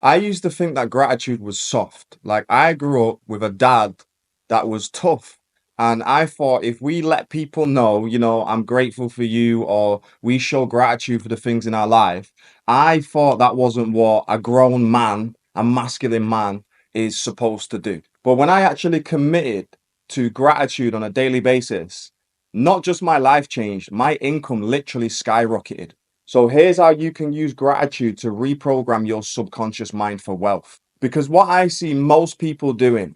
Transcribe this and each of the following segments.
I used to think that gratitude was soft. Like I grew up with a dad that was tough. And I thought if we let people know, I'm grateful for you, or we show gratitude for the things in our life, I thought that wasn't what a grown man, a masculine man, is supposed to do. But when I actually committed to gratitude on a daily basis, not just my life changed, my income literally skyrocketed. So here's how you can use gratitude to reprogram your subconscious mind for wealth. Because what I see most people doing,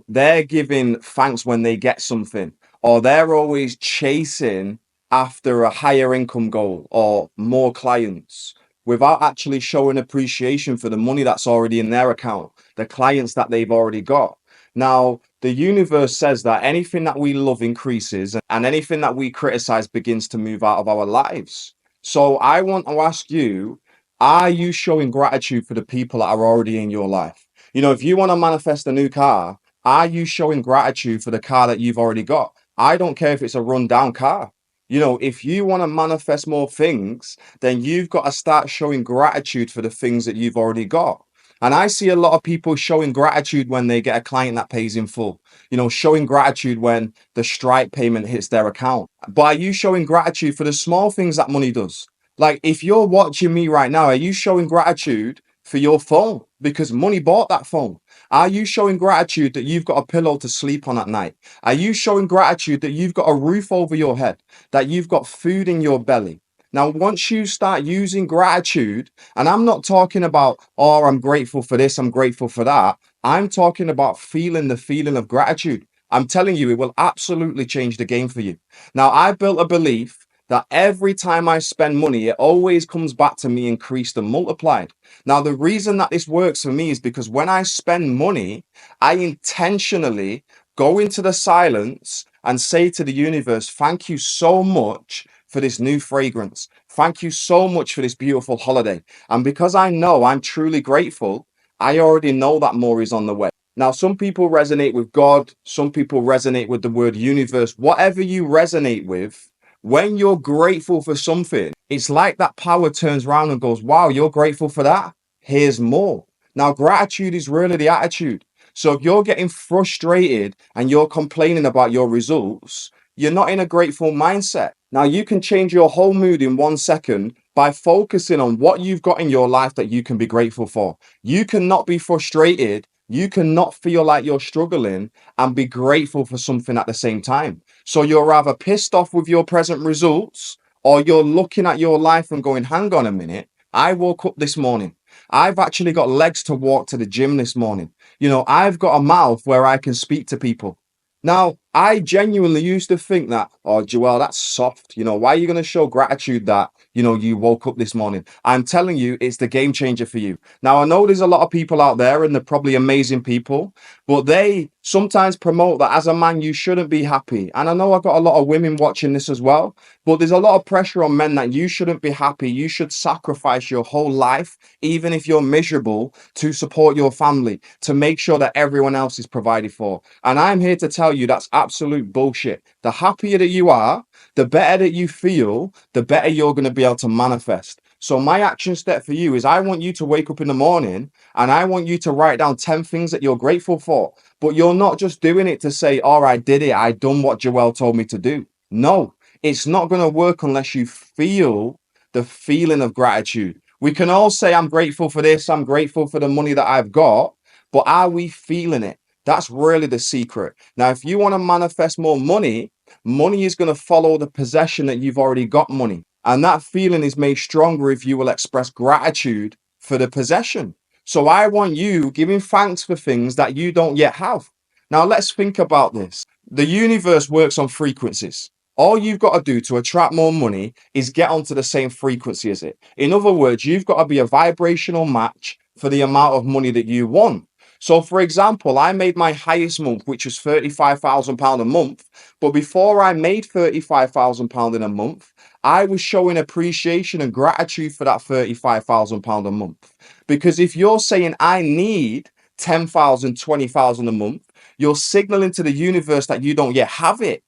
they're giving thanks when they get something, or they're always chasing after a higher income goal or more clients without actually showing appreciation for the money that's already in their account, the clients that they've already got. Now, the universe says that anything that we love increases and anything that we criticize begins to move out of our lives. So I want to ask you, are you showing gratitude for the people that are already in your life? If you want to manifest a new car, are you showing gratitude for the car that you've already got? I don't care if it's a rundown car. If you want to manifest more things, then you've got to start showing gratitude for the things that you've already got. And I see a lot of people showing gratitude when they get a client that pays in full, showing gratitude when the Stripe payment hits their account. But are you showing gratitude for the small things that money does? Like if you're watching me right now, are you showing gratitude for your phone because money bought that phone? Are you showing gratitude that you've got a pillow to sleep on at night? Are you showing gratitude that you've got a roof over your head, that you've got food in your belly? Now, once you start using gratitude, and I'm not talking about, oh, I'm grateful for this, I'm grateful for that. I'm talking about feeling the feeling of gratitude. I'm telling you, it will absolutely change the game for you. Now, I built a belief that every time I spend money, it always comes back to me increased and multiplied. Now, the reason that this works for me is because when I spend money, I intentionally go into the silence and say to the universe, thank you so much for this new fragrance. Thank you so much for this beautiful holiday. And because I know I'm truly grateful, I already know that more is on the way. Now, some people resonate with God, some people resonate with the word universe. Whatever you resonate with, when you're grateful for something, it's like that power turns around and goes, wow, you're grateful for that? Here's more. Now, gratitude is really the attitude. So if you're getting frustrated and you're complaining about your results, you're not in a grateful mindset. Now, you can change your whole mood in 1 second by focusing on what you've got in your life that you can be grateful for. You cannot be frustrated. You cannot feel like you're struggling and be grateful for something at the same time. So you're either pissed off with your present results or you're looking at your life and going, hang on a minute. I woke up this morning. I've actually got legs to walk to the gym this morning. I've got a mouth where I can speak to people. Now, I genuinely used to think that, oh, Joel, that's soft. Why are you going to show gratitude that, you woke up this morning? I'm telling you, it's the game changer for you. Now, I know there's a lot of people out there and they're probably amazing people, but they sometimes promote that as a man, you shouldn't be happy. And I know I've got a lot of women watching this as well, but there's a lot of pressure on men that you shouldn't be happy. You should sacrifice your whole life, even if you're miserable, to support your family, to make sure that everyone else is provided for. And I'm here to tell you that's absolute bullshit. The happier that you are, the better that you feel, the better you're going to be able to manifest. So my action step for you is I want you to wake up in the morning and I want you to write down 10 things that you're grateful for. But you're not just doing it to say, all right, I did it. I done what Joel told me to do. No, it's not going to work unless you feel the feeling of gratitude. We can all say, I'm grateful for this. I'm grateful for the money that I've got. But are we feeling it? That's really the secret. Now, if you want to manifest more money, money is going to follow the possession that you've already got money. And that feeling is made stronger if you will express gratitude for the possession. So I want you giving thanks for things that you don't yet have. Now, let's think about this. The universe works on frequencies. All you've got to do to attract more money is get onto the same frequency as it. In other words, you've got to be a vibrational match for the amount of money that you want. So, for example, I made my highest month, which was £35,000 a month. But before I made £35,000 in a month, I was showing appreciation and gratitude for that £35,000 a month. Because if you're saying, I need 10,000, 20,000 a month, you're signaling to the universe that you don't yet have it.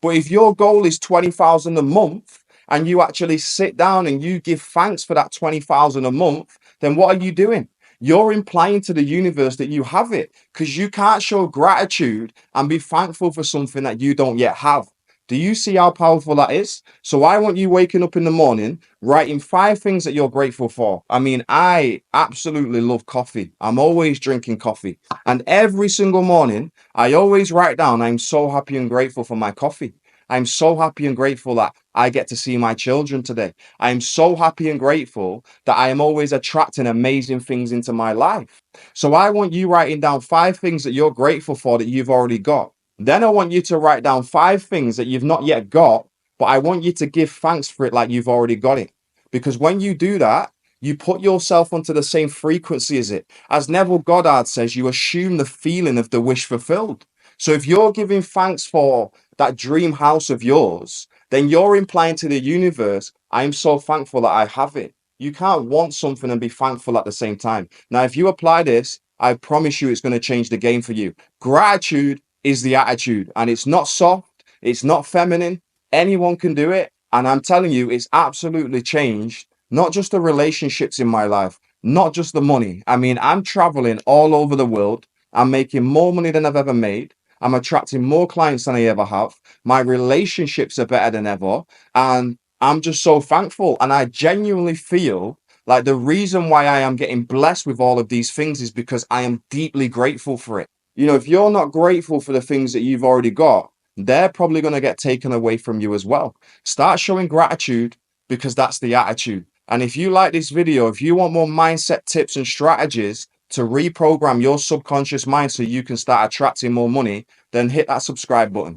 But if your goal is 20,000 a month and you actually sit down and you give thanks for that 20,000 a month, then what are you doing? you're implying to the universe that you have it because you can't show gratitude and be thankful for something that you don't yet have. Do you see how powerful that is? So I want you waking up in the morning, writing 5 things that you're grateful for. I mean, I absolutely love coffee. I'm always drinking coffee. And every single morning, I always write down, I'm so happy and grateful for my coffee. I'm so happy and grateful that I get to see my children today. I'm so happy and grateful that I am always attracting amazing things into my life. So I want you writing down 5 things that you're grateful for that you've already got. Then I want you to write down 5 things that you've not yet got, but I want you to give thanks for it like you've already got it. Because when you do that, you put yourself onto the same frequency as it. As Neville Goddard says, you assume the feeling of the wish fulfilled. So if you're giving thanks for that dream house of yours, then you're implying to the universe, I'm so thankful that I have it. You can't want something and be thankful at the same time. Now, if you apply this, I promise you it's going to change the game for you. Gratitude is the attitude, and it's not soft, it's not feminine. Anyone can do it. And I'm telling you, it's absolutely changed not just the relationships in my life, not just the money. I mean, I'm traveling all over the world. I'm making more money than I've ever made. I'm attracting more clients than I ever have. My relationships are better than ever. And I'm just so thankful. And I genuinely feel like the reason why I am getting blessed with all of these things is because I am deeply grateful for it. If you're not grateful for the things that you've already got, they're probably going to get taken away from you as well. Start showing gratitude because that's the attitude. And if you like this video, if you want more mindset tips and strategies to reprogram your subconscious mind so you can start attracting more money, then hit that subscribe button.